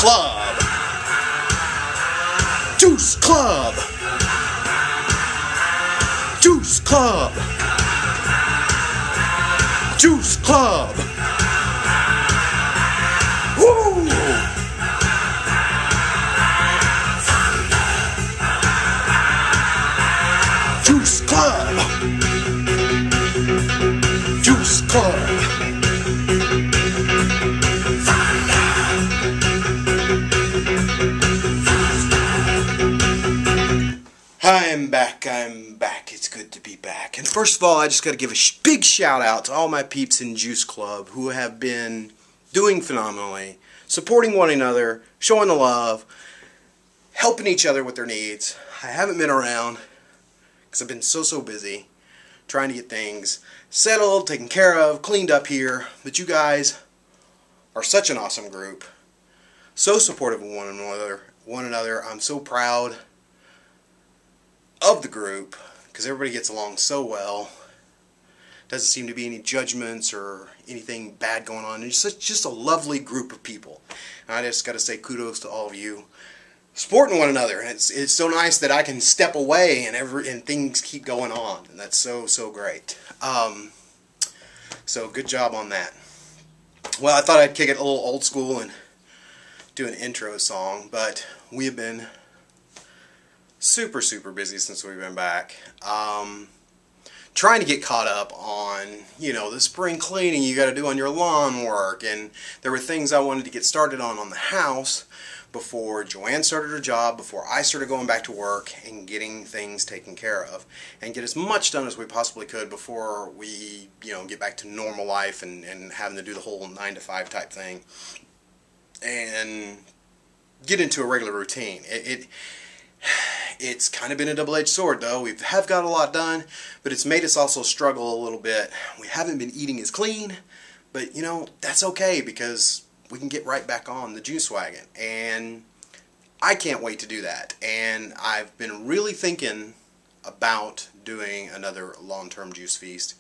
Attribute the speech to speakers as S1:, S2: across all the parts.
S1: Club. Juice Club. Juice Club. Juice Club. Woo! Juice Club. Juice Club. I'm back. It's good to be back. And first of all, I just got to give a big shout out to all my peeps in Juice Club who have been doing phenomenally, supporting one another, showing the love, helping each other with their needs. I haven't been around because I've been so busy trying to get things settled, taken care of, cleaned up here. But you guys are such an awesome group, so supportive of one another. I'm so proud of the group because everybody gets along so well. Doesn't seem to be any judgments or anything bad going on. It's just a lovely group of people. And I just got to say kudos to all of you supporting one another. And it's so nice that I can step away and things keep going on. And that's so great. So good job on that. Well, I thought I'd kick it a little old school and do an intro song, but we have been super busy since we've been back. Trying to get caught up on, the spring cleaning you got to do on your lawn work, and there were things I wanted to get started on the house before Joanne started her job, before I started going back to work and getting things taken care of, and get as much done as we possibly could before we, get back to normal life and having to do the whole 9-to-5 type thing and get into a regular routine. It's kind of been a double-edged sword, though. We have got a lot done, but it's made us also struggle a little bit. We haven't been eating as clean, but, that's okay because we can get right back on the juice wagon. And I can't wait to do that. And I've been really thinking about doing another long-term juice feast.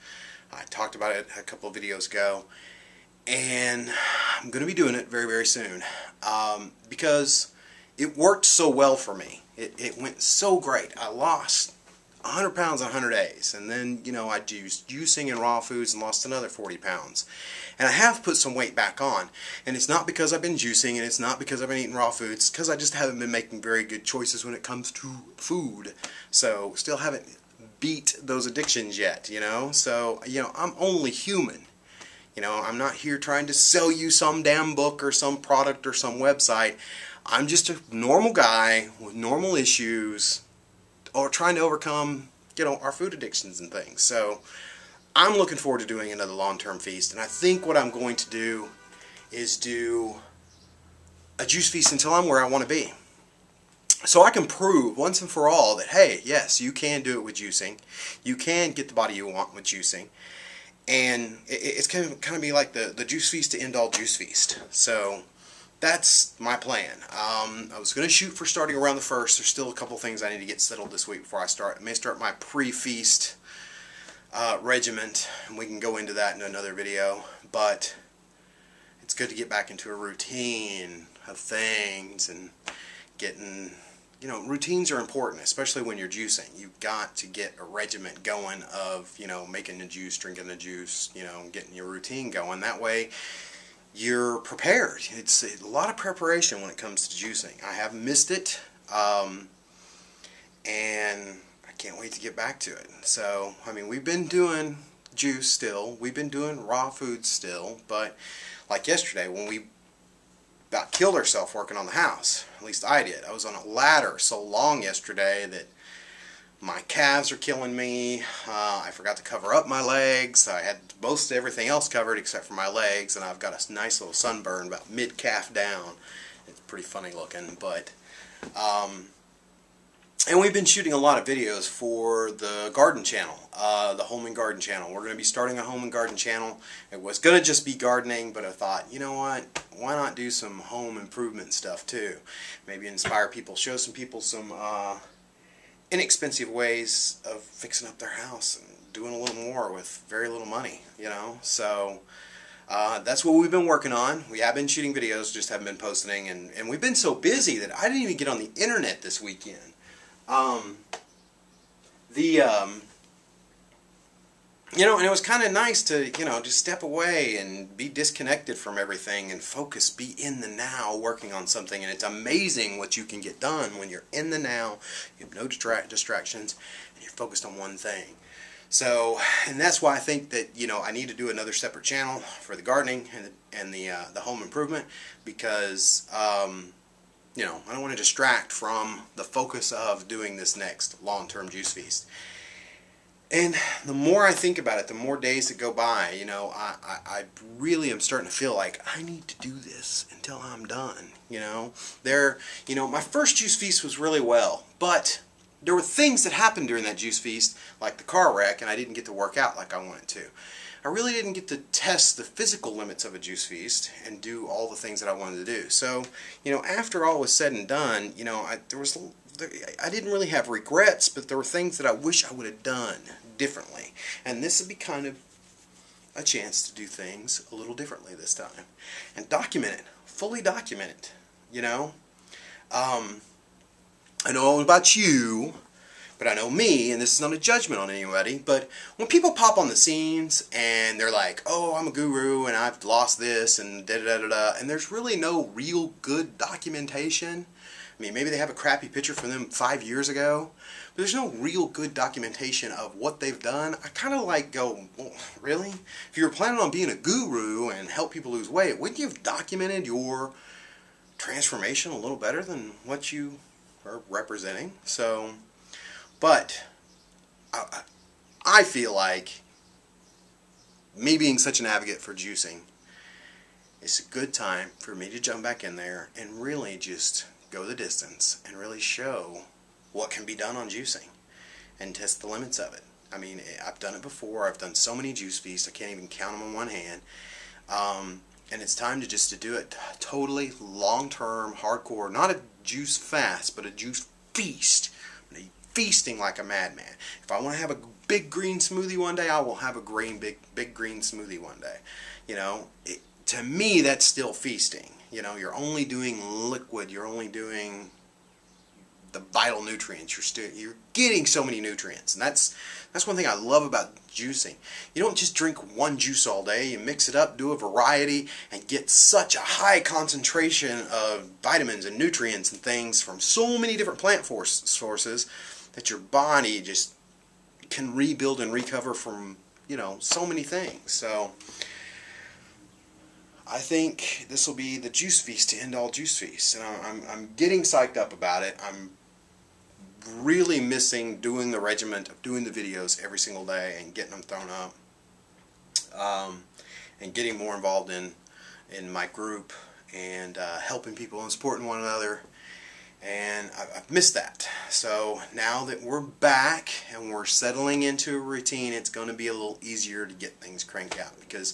S1: I talked about it a couple of videos ago, and I'm going to be doing it very soon because it worked so well for me. It went so great. I lost 100 pounds in 100 days. And then, I used juicing and raw foods and lost another 40 pounds. And I have put some weight back on. And it's not because I've been juicing and it's not because I've been eating raw foods. It's because I just haven't been making very good choices when it comes to food. So, still haven't beat those addictions yet, So, I'm only human. I'm not here trying to sell you some damn book or some product or some website. I'm just a normal guy with normal issues or trying to overcome, our food addictions and things. So I'm looking forward to doing another long-term feast. And I think what I'm going to do is do a juice feast until I'm where I want to be. So I can prove once and for all that, hey, yes, you can do it with juicing. You can get the body you want with juicing. And it's kind of be like the juice feast to end all juice feast. So that's my plan. I was going to shoot for starting around the 1st. There's still a couple things I need to get settled this week before I start. I may start my pre-feast regiment, and we can go into that in another video. But it's good to get back into a routine of things and getting, routines are important, especially when you're juicing. You've got to get a regiment going of, making the juice, drinking the juice, getting your routine going. That way you're prepared. It's a lot of preparation when it comes to juicing. I have missed it, and I can't wait to get back to it. So, we've been doing juice still. We've been doing raw food still, but like yesterday when we about killed ourselves working on the house. At least I did. I was on a ladder so long yesterday that my calves are killing me. I forgot to cover up my legs. I had most everything else covered except for my legs, and I've got a nice little sunburn about mid-calf down. It's pretty funny looking, but and we've been shooting a lot of videos for the garden channel, the home and garden channel. We're going to be starting a home and garden channel. It was going to just be gardening, but I thought, you know what, why not do some home improvement stuff too? Maybe inspire people, show some people some inexpensive ways of fixing up their house and doing a little more with very little money, you know. So That's what we've been working on. We have been shooting videos, just haven't been posting, and we've been so busy that I didn't even get on the internet this weekend. You know, and it was kind of nice to, you know, just step away and be disconnected from everything and focus, be in the now working on something. And it's amazing what you can get done when you're in the now, you have no distractions, and you're focused on one thing. So, and that's why I think that, you know, I need to do another separate channel for the gardening and the home improvement, because, you know, I don't want to distract from the focus of doing this next long-term juice feast. And the more I think about it, the more days that go by, you know, I really am starting to feel like I need to do this until I'm done, you know. You know, my first juice feast was really well, but there were things that happened during that juice feast, like the car wreck, and I didn't get to work out like I wanted to. I really didn't get to test the physical limits of a juice feast and do all the things that I wanted to do. So, you know, after all was said and done, you know, I didn't really have regrets, but there were things that I wish I would have done differently. And this would be kind of a chance to do things a little differently this time. And document it. Fully document it. You know? I know about you, but I know me, and this is not a judgment on anybody, but when people pop on the scenes and they're like, oh, I'm a guru and I've lost this and da-da-da-da-da, and there's really no real good documentation. I mean, maybe they have a crappy picture from them 5 years ago, but there's no real good documentation of what they've done. I kind of like go, well, really? If you were planning on being a guru and help people lose weight, wouldn't you have documented your transformation a little better than what you are representing? So, but I feel like me being such an advocate for juicing, it's a good time for me to jump back in there and really just go the distance and really show what can be done on juicing and test the limits of it. I mean, I've done it before. I've done so many juice feasts, I can't even count them on one hand. And it's time to just do it totally long-term, hardcore, not a juice fast, but a juice feast. I'm gonna be feasting like a madman. If I want to have a big green smoothie one day, I will have a big green smoothie one day. You know, to me, that's still feasting. You know, you're only doing liquid. You're only doing the vital nutrients. You're getting so many nutrients, and that's one thing I love about juicing. You don't just drink one juice all day. You mix it up, do a variety, and get such a high concentration of vitamins and nutrients and things from so many different plant sources that your body just can rebuild and recover from, you know, so many things. So I think this will be the juice feast to end all juice feasts, and I'm getting psyched up about it. I'm really missing doing the regiment of doing the videos every single day and getting them thrown up, and getting more involved in my group and helping people and supporting one another. And I've missed that. So now that we're back and we're settling into a routine, it's going to be a little easier to get things cranked out, because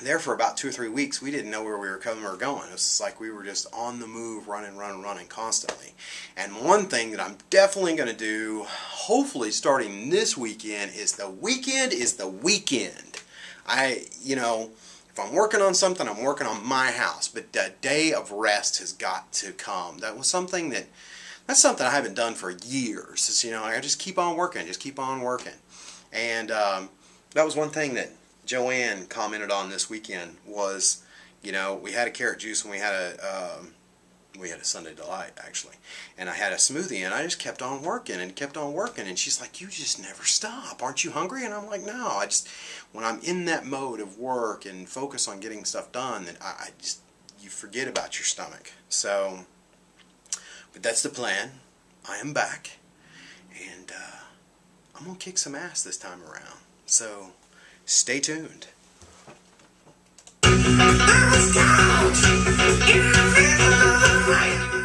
S1: there for about 2 or 3 weeks we didn't know where we were coming or going. It was like we were just on the move, running constantly. And one thing that I'm definitely going to do, hopefully starting this weekend, is the weekend is the weekend. You know, if I'm working on something, I'm working on my house, but the day of rest has got to come. That's something I haven't done for years. It's, you know, I just keep on working, and that was one thing that Joanne commented on this weekend was, you know, we had a carrot juice and we had a Sunday Delight, actually, and I had a smoothie, and I just kept on working, and she's like, you just never stop, aren't you hungry? And I'm like, no, when I'm in that mode of work and focus on getting stuff done, then you forget about your stomach. So, but that's the plan. I am back, and I'm gonna kick some ass this time around. So stay tuned. I was caught in the middle of the night.